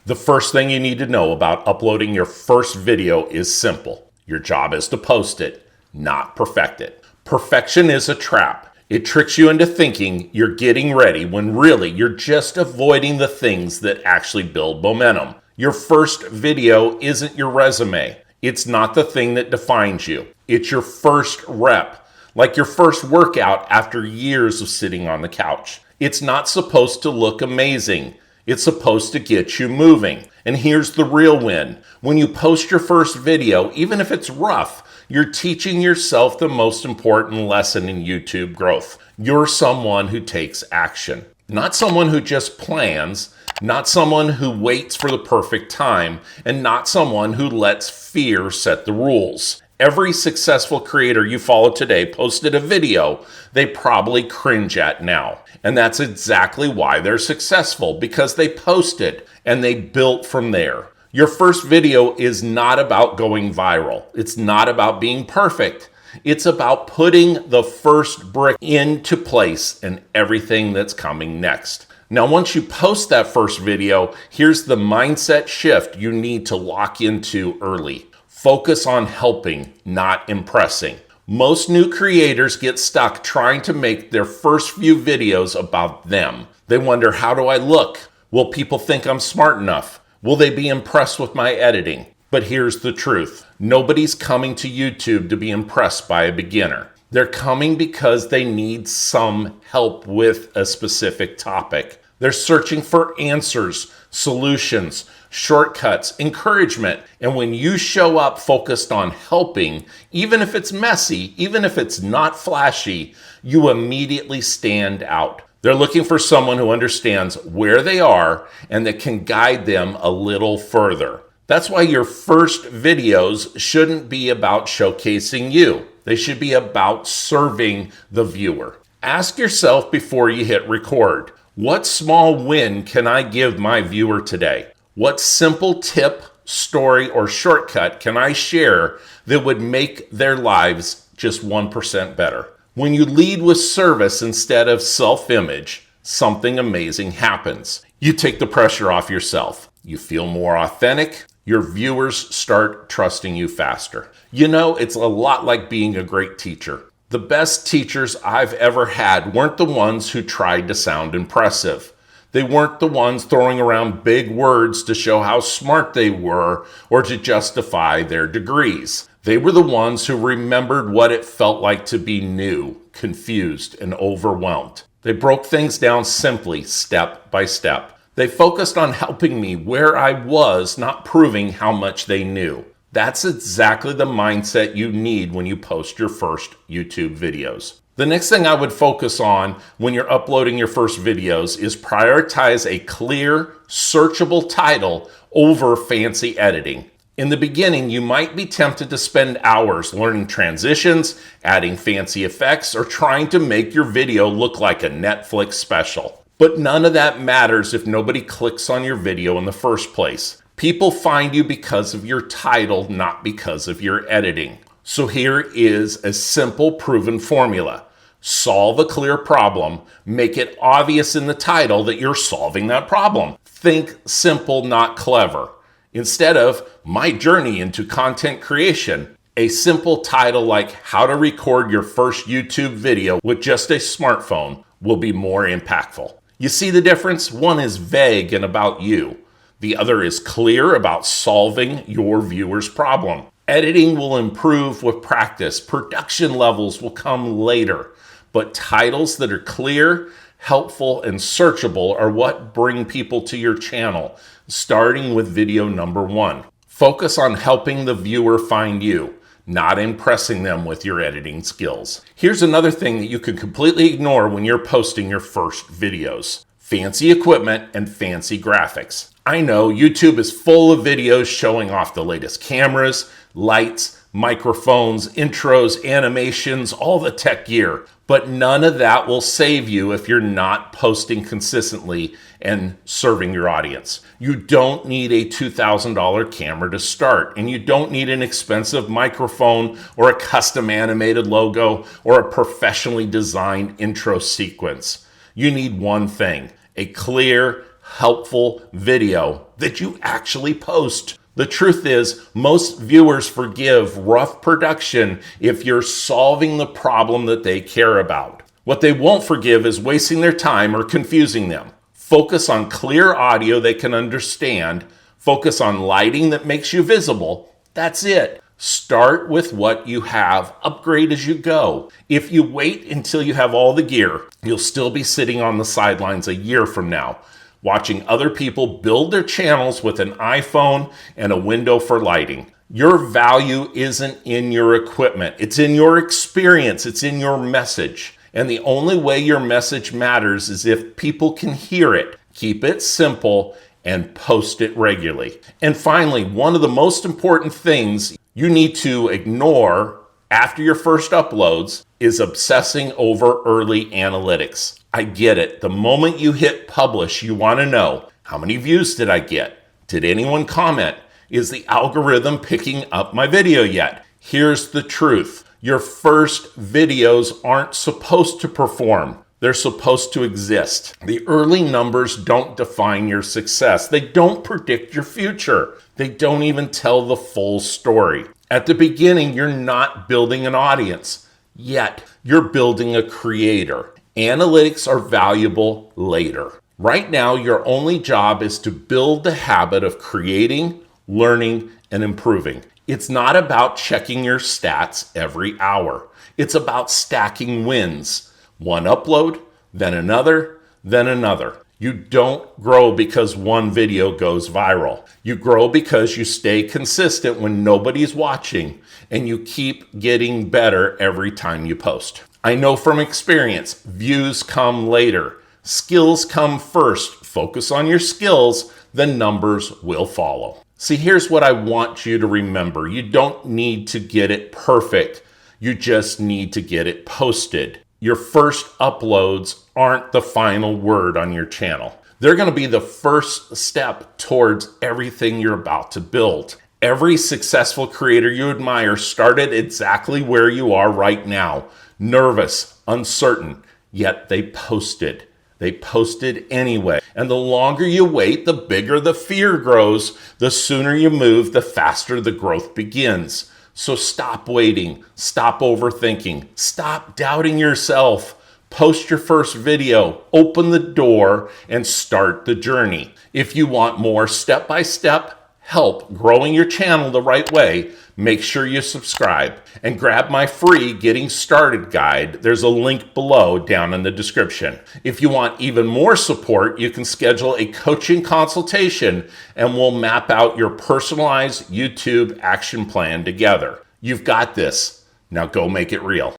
The first thing you need to know about uploading your first video is simple. Your job is to post it, not perfect it. Perfection is a trap. It tricks you into thinking you're getting ready when really you're just avoiding the things that actually build momentum. Your first video isn't your resume. It's not the thing that defines you. It's your first rep, like your first workout after years of sitting on the couch. It's not supposed to look amazing. It's supposed to get you moving. And here's the real win. When you post your first video, even if it's rough, you're teaching yourself the most important lesson in YouTube growth. You're someone who takes action, not someone who just plans, not someone who waits for the perfect time, and not someone who lets fear set the rules. Every successful creator you follow today posted a video they probably cringe at now. And that's exactly why they're successful, because they posted and they built from there. Your first video is not about going viral. It's not about being perfect. It's about putting the first brick into place and everything that's coming next. Now, once you post that first video, here's the mindset shift you need to lock into early. Focus on helping, not impressing. Most new creators get stuck trying to make their first few videos about them. They wonder, how do I look? Will people think I'm smart enough? Will they be impressed with my editing? But here's the truth. Nobody's coming to YouTube to be impressed by a beginner. They're coming because they need some help with a specific topic. They're searching for answers, solutions, shortcuts, encouragement. And when you show up focused on helping, even if it's messy, even if it's not flashy, you immediately stand out. They're looking for someone who understands where they are and that can guide them a little further. That's why your first videos shouldn't be about showcasing you. They should be about serving the viewer. Ask yourself before you hit record, what small win can I give my viewer today? What simple tip, story, or shortcut can I share that would make their lives just 1% better? When you lead with service instead of self-image, something amazing happens. You take the pressure off yourself. You feel more authentic. Your viewers start trusting you faster. You know, it's a lot like being a great teacher. The best teachers I've ever had weren't the ones who tried to sound impressive. They weren't the ones throwing around big words to show how smart they were or to justify their degrees. They were the ones who remembered what it felt like to be new, confused, and overwhelmed. They broke things down simply, step by step. They focused on helping me where I was, not proving how much they knew. That's exactly the mindset you need when you post your first YouTube videos. The next thing I would focus on when you're uploading your first videos is prioritize a clear, searchable title over fancy editing. In the beginning, you might be tempted to spend hours learning transitions, adding fancy effects, or trying to make your video look like a Netflix special. But none of that matters if nobody clicks on your video in the first place. People find you because of your title, not because of your editing. So here is a simple, proven formula. Solve a clear problem. Make it obvious in the title that you're solving that problem. Think simple, not clever. Instead of my journey into content creation, a simple title like how to record your first YouTube video with just a smartphone will be more impactful. You see the difference? One is vague and about you. The other is clear about solving your viewer's problem. Editing will improve with practice. Production levels will come later. But titles that are clear, helpful, and searchable are what bring people to your channel, starting with video number 1. Focus on helping the viewer find you, not impressing them with your editing skills. Here's another thing that you can completely ignore when you're posting your first videos. Fancy equipment and fancy graphics. I know YouTube is full of videos showing off the latest cameras, lights, microphones, intros, animations, all the tech gear. But none of that will save you if you're not posting consistently and serving your audience. You don't need a $2,000 camera to start, and you don't need an expensive microphone or a custom animated logo or a professionally designed intro sequence. You need one thing, a clear, helpful video that you actually post. The truth is, most viewers forgive rough production if you're solving the problem that they care about. What they won't forgive is wasting their time or confusing them. Focus on clear audio they can understand. Focus on lighting that makes you visible. That's it. Start with what you have. Upgrade as you go. If you wait until you have all the gear, you'll still be sitting on the sidelines a year from now, watching other people build their channels with an iPhone and a window for lighting. Your value isn't in your equipment. It's in your experience. It's in your message. And the only way your message matters is if people can hear it. Keep it simple and post it regularly. And finally, one of the most important things you need to ignore after your first uploads is obsessing over early analytics. I get it. The moment you hit publish, you want to know, how many views did I get? Did anyone comment? Is the algorithm picking up my video yet? Here's the truth. Your first videos aren't supposed to perform. They're supposed to exist. The early numbers don't define your success. They don't predict your future. They don't even tell the full story. At the beginning, you're not building an audience. Yet, you're building a creator. Analytics are valuable later. Right now, your only job is to build the habit of creating, learning, and improving. It's not about checking your stats every hour. It's about stacking wins. One upload, then another, then another. You don't grow because one video goes viral. You grow because you stay consistent when nobody's watching, and you keep getting better every time you post. I know from experience, views come later. Skills come first. Focus on your skills, the numbers will follow. See, here's what I want you to remember. You don't need to get it perfect. You just need to get it posted. Your first uploads aren't the final word on your channel. They're going to be the first step towards everything you're about to build. Every successful creator you admire started exactly where you are right now. Nervous, uncertain, yet they posted. They posted anyway. And the longer you wait, the bigger the fear grows. The sooner you move, the faster the growth begins. So stop waiting. Stop overthinking. Stop doubting yourself. Post your first video, open the door, and start the journey. If you want more step-by-step help growing your channel the right way, make sure you subscribe and grab my free Getting Started guide. There's a link below down in the description. If you want even more support, you can schedule a coaching consultation and we'll map out your personalized YouTube action plan together. You've got this. Now go make it real.